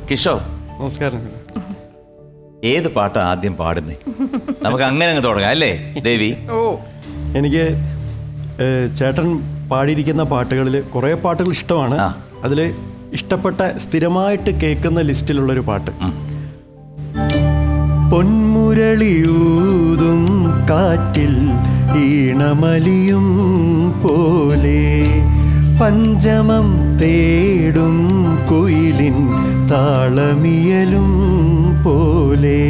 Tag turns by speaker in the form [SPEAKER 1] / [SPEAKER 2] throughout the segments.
[SPEAKER 1] കിഷോർ,
[SPEAKER 2] നമസ്കാരം.
[SPEAKER 1] ഏത് പാട്ടാ ആദ്യം പാടുന്നേ? നമുക്ക് അങ്ങനെ അങ്ങ് തുടങ്ങാം അല്ലേ ദേവി?
[SPEAKER 2] എനിക്ക് ചേട്ടൻ പാടിയിരിക്കുന്ന പാട്ടുകളിൽ കുറേ പാട്ടുകൾ ഇഷ്ടമാണ്. അതിൽ ഇഷ്ടപ്പെട്ട സ്ഥിരമായിട്ട് കേൾക്കുന്ന ലിസ്റ്റിലുള്ളൊരു പാട്ട് പൊന്മുരളിയൂതും കാറ്റിൽ ഈണമലിയും പോലെ പഞ്ചമം തേടും കുയിലിൻ താളമിയലും പോലെ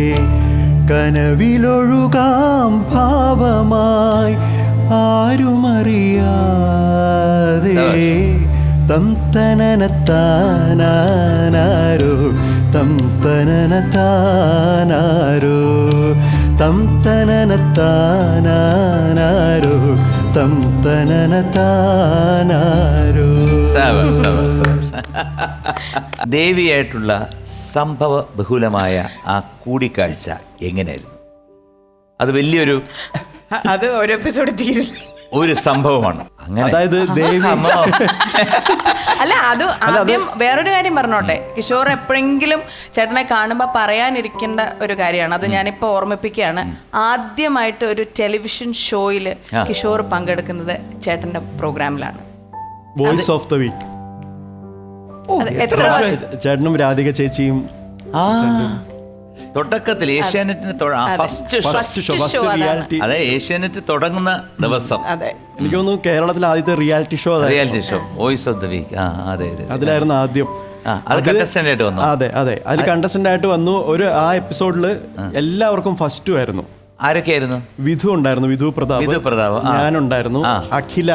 [SPEAKER 2] കനവിലൊഴുകാം ഭാവമായി ആരുമറിയാതെ തം തനനത്താനാരോ തം തനനത്താനാരോ തം തനനത്താനാരോ തം തനനത്താനാരോ.
[SPEAKER 1] ദേവിയായിട്ടുള്ള സംഭവ ബഹുലമായ ആ കൂടിക്കാഴ്ച എങ്ങനെയായിരുന്നു? അത് വലിയൊരു
[SPEAKER 3] അത് ഒരു എപ്പിസോഡ് തീരും
[SPEAKER 1] ഒരു സംഭവമാണ്.
[SPEAKER 2] അതായത് ദേവി
[SPEAKER 3] അല്ല അത് ആദ്യം വേറൊരു കാര്യം പറഞ്ഞോട്ടെ. കിഷോർ എപ്പോഴെങ്കിലും ചേട്ടനെ കാണുമ്പോൾ പറയാനിരിക്കേണ്ട ഒരു കാര്യമാണ്. അത് ഞാനിപ്പോൾ ഓർമ്മിപ്പിക്കുകയാണ്. ആദ്യമായിട്ട് ഒരു ടെലിവിഷൻ ഷോയിൽ കിഷോർ പങ്കെടുക്കുന്നത് ചേട്ടന്റെ പ്രോഗ്രാമിലാണ്,
[SPEAKER 2] വോയിസ് ഓഫ് ദ വീക്ക്.
[SPEAKER 3] എത്ര
[SPEAKER 2] ചേട്ടനും രാധിക ചേച്ചിയും
[SPEAKER 1] തുടക്കത്തിൽ ഏഷ്യാനെറ്റിന് അതെ ഏഷ്യാനെറ്റ് തുടങ്ങുന്ന ദിവസം
[SPEAKER 2] എനിക്ക് തോന്നുന്നു കേരളത്തിലെ ആദ്യത്തെ reality show
[SPEAKER 1] voice of the week. അതെ അതെ,
[SPEAKER 2] അതിലായിരുന്നു ആദ്യം.
[SPEAKER 1] അത് കണ്ടസ്റ്റന്റ് ആയിട്ട് വന്നു.
[SPEAKER 2] അതെ അതെ, അതിൽ കണ്ടസ്റ്റന്റ് ആയിട്ട് വന്നു. ആ എപ്പിസോഡിൽ എല്ലാവർക്കും ഫസ്റ്റും ആയിരുന്നു.
[SPEAKER 1] ആരൊക്കെയായിരുന്നു?
[SPEAKER 2] വിധു ഉണ്ടായിരുന്നു, വിധു പ്രതാപ്. ഞാനുണ്ടായിരുന്നു, അഖില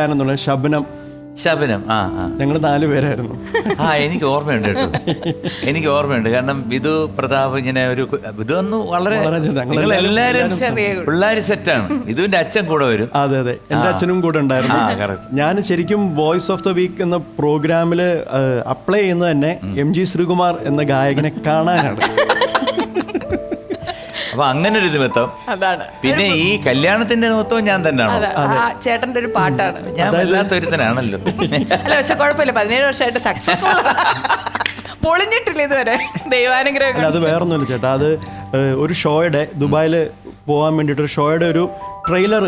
[SPEAKER 2] ആണെന്നുള്ള ശബനം. ഞങ്ങൾ 4 പേരായിരുന്നു.
[SPEAKER 1] എനിക്ക് ഓർമ്മയുണ്ട് കേട്ടോ, എനിക്ക് ഓർമ്മയുണ്ട്. കാരണം വിധു പ്രതാപ് ഇങ്ങനെ ഒരു വിധു ഒന്ന് വളരെ എല്ലാരും പിള്ളേര് സെറ്റാണ്. വിധുവിന്റെ അച്ഛൻ കൂടെ വരും.
[SPEAKER 2] അതെ അതെ, എന്റെ അച്ഛനും കൂടെ ഉണ്ടായിരുന്നു. ഞാൻ ശരിക്കും വോയിസ് ഓഫ് ദ വീക്ക് എന്ന പ്രോഗ്രാമില് അപ്ലൈ ചെയ്യുന്നത് തന്നെ MG ശ്രീകുമാർ എന്ന ഗായകനെ കാണാനാണ്.
[SPEAKER 1] അപ്പൊ അങ്ങനെ ഒരു നിമിത്തം. പിന്നെ ഈ കല്യാണത്തിന്റെ നിമിത്തവും ഞാൻ തന്നെയാണ്.
[SPEAKER 3] ചേട്ടന്റെ ഒരു പാട്ടാണ്.
[SPEAKER 1] ഞാൻ വല്ലാത്തൊരുത്തനാണല്ലോ.
[SPEAKER 3] അല്ല പക്ഷെ കുഴപ്പമില്ല, 17 വർഷമായിട്ട് സക്സസ്ഫുൾ പൊളിഞ്ഞിട്ടില്ല ഇതുവരെ, ദൈവാനുഗ്രഹം.
[SPEAKER 2] അത് വേറൊന്നുമില്ല ചേട്ടാ, അത് ഒരു ഷോയുടെ ദുബായിൽ പോകാൻ വേണ്ടിയിട്ട് ഒരു ഷോയുടെ ഒരു ട്രെയിലർ,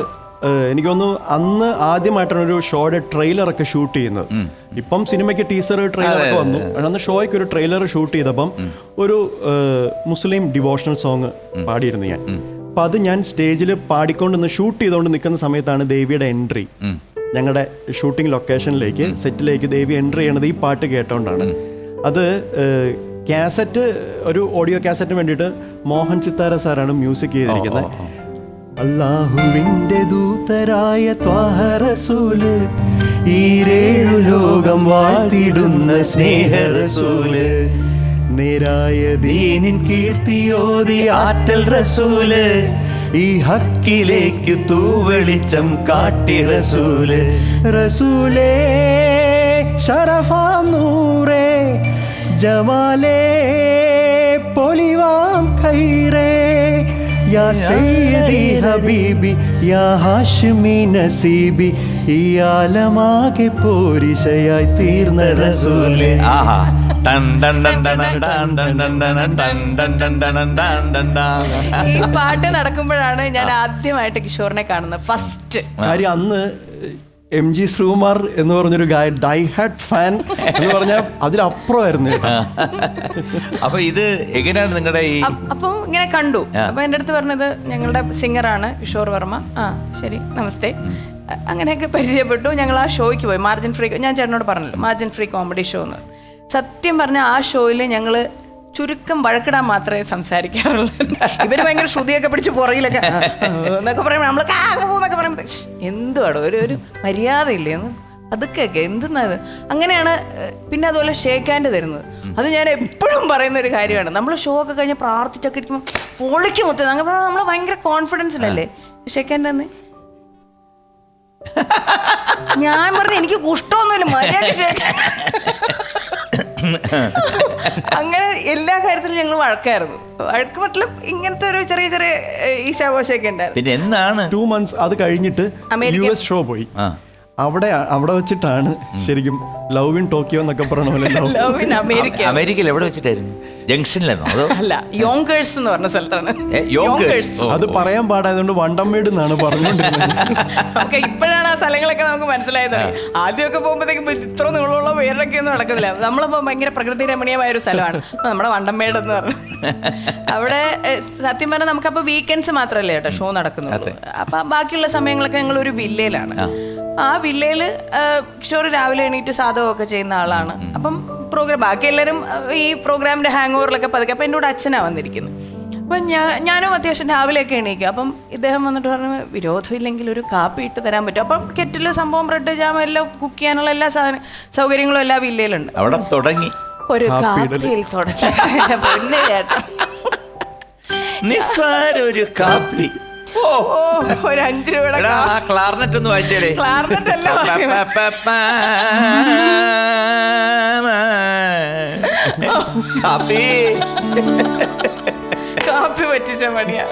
[SPEAKER 2] എനിക്ക് തോന്നുന്നു അന്ന് ആദ്യമായിട്ടാണ് ഒരു ഷോയുടെ ട്രെയിലറൊക്കെ ഷൂട്ട് ചെയ്യുന്നത്. ഇപ്പം സിനിമയ്ക്ക് ടീസർ ട്രെയിലറൊക്കെ വന്നു. അന്ന് ഷോയ്ക്ക് ഒരു ട്രെയിലർ ഷൂട്ട് ചെയ്തപ്പം ഒരു മുസ്ലിം ഡിവോഷണൽ സോങ് പാടിയിരുന്നു ഞാൻ. അപ്പം അത് ഞാൻ സ്റ്റേജിൽ പാടിക്കൊണ്ടിന്ന് ഷൂട്ട് ചെയ്തുകൊണ്ട് നിൽക്കുന്ന സമയത്താണ് ദേവിയുടെ എൻട്രി. ഞങ്ങളുടെ ഷൂട്ടിംഗ് ലൊക്കേഷനിലേക്ക്, സെറ്റിലേക്ക് ദേവി എൻട്രി ചെയ്യണത് ഈ പാട്ട് കേട്ടോണ്ടാണ്. അത് കാസറ്റ്, ഒരു ഓഡിയോ കാസറ്റിന് വേണ്ടിയിട്ട് മോഹൻ സിത്താര സാറാണ് മ്യൂസിക് ചെയ്തിരിക്കുന്നത്. അല്ലാഹുവിന്റെ ദൂതരായ ത്വാഹ റസൂല്, ഈരേഴു ലോകം വാഴ്ത്തിടുന്ന സ്നേഹ റസൂല്, നേരായ ദീനിൻ കീർത്തിയോതി ആറ്റൽ റസൂല്, ഈ ഹക്കിലേക്ക് തൂവെളിച്ചം കാട്ടി റസൂല്. റസൂലേ ശറഫാം നൂറേ ജമാലേ പൊലിവാം ഖൈറേ യാ സയ്യിദി ഹബീബി യാ ഹാഷിമി നസീബി, ഈ ആലമാകെ പോരിശയായി തീർന്ന റസൂലേ.
[SPEAKER 3] ഈ പാട്ട് നടക്കുമ്പോഴാണ് ഞാൻ ആദ്യമായിട്ട് കിഷോറിനെ കാണുന്നത്. ഫസ്റ്റ്
[SPEAKER 2] കാര്യം അന്ന് MG ശ്രീകുമാർ എന്ന് പറഞ്ഞൊരു ഡൈ ഹാർഡ് ഫാൻ എന്ന് പറഞ്ഞാൽ അതിലപ്പുറമായിരുന്നു.
[SPEAKER 1] അപ്പൊ ഇത് എങ്ങനെയാണ് നിങ്ങളുടെ ഈ
[SPEAKER 3] അപ്പം ഇങ്ങനെ കണ്ടു. അപ്പൊ എൻ്റെ അടുത്ത് പറഞ്ഞത് ഞങ്ങളുടെ സിംഗറാണ് കിഷോർ വർമ്മ. ശരി നമസ്തേ, അങ്ങനെയൊക്കെ പരിചയപ്പെട്ടു. ഞങ്ങൾ ആ ഷോയ്ക്ക് പോയി, മാർജിൻ ഫ്രീ. ഞാൻ ചേട്ടനോട് പറഞ്ഞല്ലോ, മാർജിൻ ഫ്രീ കോമഡി ഷോ എന്ന്. സത്യം പറഞ്ഞാൽ ആ ഷോയിൽ ഞങ്ങൾ ചുരുക്കം വഴക്കിടാൻ മാത്രമേ സംസാരിക്കാറുള്ളൂ. ഇവര് ഭയങ്കര ശ്രുതിയൊക്കെ പിടിച്ച് പുറകിലൊക്കെ എന്നൊക്കെ പറയുമ്പോൾ നമ്മൾ എന്നൊക്കെ പറയുമ്പോൾ എന്തുവാടോ ഒരു മര്യാദയില്ലേ എന്ന് അതൊക്കെയൊക്കെ എന്തെന്നത് അങ്ങനെയാണ്. പിന്നെ അതുപോലെ ഷേക്ക് ഹാൻഡ് തരുന്നത്, അത് ഞാൻ എപ്പോഴും പറയുന്ന ഒരു കാര്യമാണ്. നമ്മൾ ഷോ ഒക്കെ കഴിഞ്ഞ് പ്രാർത്ഥിച്ചൊക്കെ ഇരിക്കുമ്പോൾ പൊളിക്ക് മുത്തുന്നത്. അങ്ങനെ നമ്മൾ ഭയങ്കര കോൺഫിഡൻസിലല്ലേ ഷേക്ക് ഹാൻഡ് തന്നെ. ഞാൻ പറഞ്ഞു എനിക്ക് കുഷ്ടമൊന്നുമില്ല, മര്യാദ ഷേക്ക് ഹാൻഡ്. അങ്ങനെ എല്ലാ കാര്യത്തിലും ഞങ്ങൾ വഴക്കായിരുന്നു. വഴക്ക് മൊത്തം ഇങ്ങനത്തെ ഒരു ചെറിയ ചെറിയ ഈശാഘോഷമൊക്കെ ഉണ്ടായിരുന്നു.
[SPEAKER 1] പിന്നെ എന്നാണ്
[SPEAKER 2] 2 months അത് കഴിഞ്ഞിട്ട് US ഷോ പോയി. അവിടെ വെച്ചിട്ടാണ് ശരിക്കും ലവ് ഇൻ ടോക്കിയോ എന്നൊക്കെ പറഞ്ഞ പോലെ
[SPEAKER 3] ലവ് ഇൻ അമേരിക്ക.
[SPEAKER 1] അമേരിക്കയിൽ എവിടെ വെച്ചിട്ടായിരുന്നു? ജംഗ്ഷനിലാണോ അതോ?
[SPEAKER 3] അല്ല, യോങ്കേഴ്സ് എന്ന് പറഞ്ഞ സ്ഥലത്താണ്.
[SPEAKER 1] യോങ്കേഴ്സ്.
[SPEAKER 2] അത് പറയാൻ പാടായതുകൊണ്ട് വണ്ടംമേട് എന്നാണ് പറഞ്ഞുകൊണ്ടിരുന്നത്.
[SPEAKER 3] നമുക്ക് ഇപ്പോഴാണ് ആ സ്ഥലങ്ങളൊക്കെ നമുക്ക് മനസ്സിലായത്. ആദ്യമൊക്കെ പോകുമ്പോഴത്തേക്കും ഇത്ര നീളമുള്ള പേരൊക്കെ ഒന്നും നടക്കില്ല. നമ്മളിപ്പോൾ ഭയങ്കര പ്രകൃതി രമണീയമായ ഒരു സ്ഥലമാണ് നമ്മുടെ വണ്ടംമേട് എന്ന് പറഞ്ഞു. അവിടെ സത്യം പറഞ്ഞാൽ നമുക്കപ്പോൾ വീക്കെൻഡ്സ് മാത്രമല്ലേ കേട്ടോ ഷോ നടക്കുന്നത്. അപ്പം ബാക്കിയുള്ള സമയങ്ങളൊക്കെ ഞങ്ങൾ ഒരു വില്ലയിലാണ്. ആ വില്ലയിൽ കിഷോർ രാവിലെ എണീറ്റ് സാധകമൊക്കെ ചെയ്യുന്ന ആളാണ്. അപ്പം പ്രോഗ്രാം ബാക്കി എല്ലാവരും ഈ പ്രോഗ്രാമിൻ്റെ ഹാങ് ഓവറിലൊക്കെ പതുക്കെ. അപ്പം എൻ്റെ കൂടെ അച്ഛനാണ് വന്നിരിക്കുന്നത്. അപ്പം ഞാനും അത്യാവശ്യം രാവിലെയൊക്കെ എണീക്കും. അപ്പം ഇദ്ദേഹം വന്നിട്ട് പറഞ്ഞു, വിരോധമില്ലെങ്കിൽ ഒരു കാപ്പി ഇട്ട് തരാൻ പറ്റും. അപ്പം കെറ്റിൽ സംഭവം ബ്രെഡ് ജാം എല്ലാം കുക്ക് ചെയ്യാനുള്ള എല്ലാ സൗകര്യങ്ങളും എല്ലാ വില്ലയിലുണ്ട്.
[SPEAKER 1] അവിടെ തുടങ്ങി
[SPEAKER 3] ഒരു കാപ്പിയിൽ തുടങ്ങി. പിന്നെ ചേട്ടാ
[SPEAKER 1] നിസ്സാര ഒരു കാപ്പി.
[SPEAKER 3] ഒരു 5 രൂപയുടെ
[SPEAKER 1] ക്ലാർനെറ്റ് ഒന്ന് വായിച്ചേടേ.
[SPEAKER 3] ക്ലാർനെറ്റ് അല്ല,
[SPEAKER 1] കാപ്പി
[SPEAKER 3] കാപ്പി പറ്റിച്ച മണിയാ.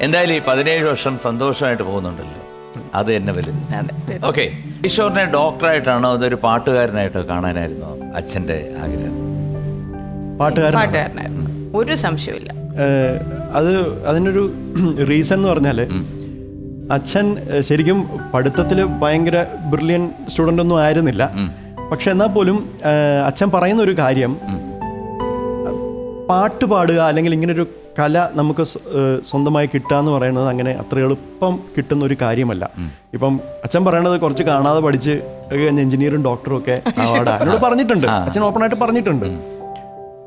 [SPEAKER 1] എന്തായാലും ഈ 17 വർഷം സന്തോഷമായിട്ട് പോകുന്നുണ്ടല്ലോ, അത് തന്നെ വലുത്. ഓക്കെ, കിഷോറിനെ ഡോക്ടറായിട്ടാണോ അതൊരു പാട്ടുകാരനായിട്ടോ കാണാനായിരുന്നോ അച്ഛൻ്റെ ആഗ്രഹം?
[SPEAKER 3] പാട്ടുകാരനായിരുന്നു, ഒരു സംശയമില്ല.
[SPEAKER 2] അതിനൊരു റീസൺ എന്ന് പറഞ്ഞാൽ അച്ഛൻ ശരിക്കും പഠിത്തത്തിൽ ഭയങ്കര ബ്രില്യൻ സ്റ്റുഡൻ്റ് ഒന്നും ആയിരുന്നില്ല. പക്ഷെ എന്നാൽ പോലും അച്ഛൻ പറയുന്ന ഒരു കാര്യം, പാട്ട് പാടുക അല്ലെങ്കിൽ ഇങ്ങനൊരു കല നമുക്ക് സ്വന്തമായി കിട്ടുക എന്ന് പറയുന്നത് അങ്ങനെ അത്ര എളുപ്പം കിട്ടുന്ന ഒരു കാര്യമല്ല. ഇപ്പം അച്ഛൻ പറയണത് കുറച്ച് കാണാതെ പഠിച്ച് എഞ്ചിനീയറും ഡോക്ടറും ഒക്കെ ആവാടാ എന്നോട് പറഞ്ഞിട്ടുണ്ട്. അച്ഛൻ ഓപ്പണായിട്ട് പറഞ്ഞിട്ടുണ്ട്.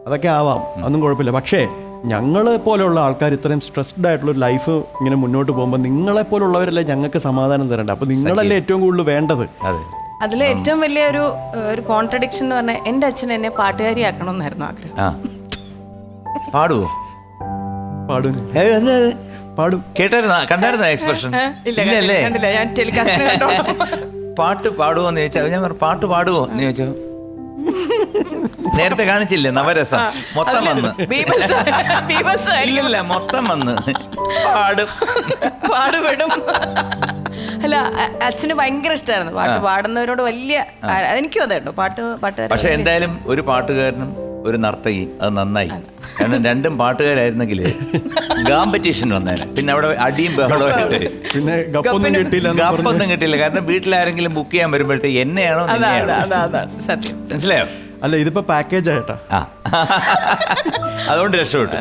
[SPEAKER 2] അതൊക്കെ ആവാം, അതൊന്നും കുഴപ്പമില്ല. പക്ഷേ ഞങ്ങളെ പോലെയുള്ള ആൾക്കാർ ഇത്രയും സ്ട്രെസ്ഡ് ആയിട്ടുള്ളൊരു ലൈഫ് ഇങ്ങനെ മുന്നോട്ട് പോകുമ്പോൾ നിങ്ങളെ പോലുള്ളവരല്ലേ ഞങ്ങൾക്ക് സമാധാനം തരേണ്ടത്. അപ്പോൾ നിങ്ങളല്ലേ ഏറ്റവും കൂടുതൽ വേണ്ടത്.
[SPEAKER 3] അതിൽ ഏറ്റവും വലിയ ഒരു കോൺട്രഡിക്ഷൻ എന്ന് പറഞ്ഞാൽ എൻ്റെ അച്ഛൻ എന്നെ പാട്ടുകാരിയാക്കണമെന്നായിരുന്നു ആഗ്രഹം.
[SPEAKER 1] പാടുവോ?
[SPEAKER 2] പാടും.
[SPEAKER 1] കേട്ടായിരുന്ന കണ്ടായിരുന്ന എക്സ്പ്രഷൻ? ഇല്ലല്ലേ?
[SPEAKER 3] ഞാൻ ടെലികാസ്റ്റ് കണ്ടോ.
[SPEAKER 1] പാട്ട് പാടുവോ എന്ന് ചോദിച്ചാൽ ഞാൻ പറഞ്ഞു പാട്ട് പാടുവോ എന്ന് ചോദിച്ചു. നേരത്തെ കാണിച്ചില്ലേ നവരസം? മൊത്തം വന്ന് ഇല്ല, മൊത്തം വന്ന്
[SPEAKER 3] പാടുപെടും. അല്ല, അച്ഛന് ഭയങ്കര ഇഷ്ടമായിരുന്നു പാട്ട് പാടുന്നവരോട് വലിയ. എനിക്കും അതെ കേട്ടോ, പാട്ടുകാരൻ.
[SPEAKER 1] പക്ഷെ എന്തായാലും ഒരു പാട്ടുകാരനും ഒരു നർത്തകിയും അത് നന്നായി. കാരണം രണ്ടും പാട്ടുകാരായിരുന്നെങ്കിൽ കോമ്പറ്റീഷൻ വന്നേനെ. പിന്നെ അവിടെ അടിയും ബഹളമായിട്ട്
[SPEAKER 2] പിന്നെ ഗപ്പൊന്നും
[SPEAKER 1] കിട്ടില്ല. കാരണം വീട്ടിലാരെങ്കിലും ബുക്ക് ചെയ്യാൻ വരുമ്പോഴത്തേക്ക് എന്നെയാണോ
[SPEAKER 3] സത്യം,
[SPEAKER 1] മനസ്സിലായോ?
[SPEAKER 2] അല്ല, ഇതിപ്പോ പാക്കേജ് ആയിട്ടാ,
[SPEAKER 1] അതുകൊണ്ട് രക്ഷപ്പെട്ടു.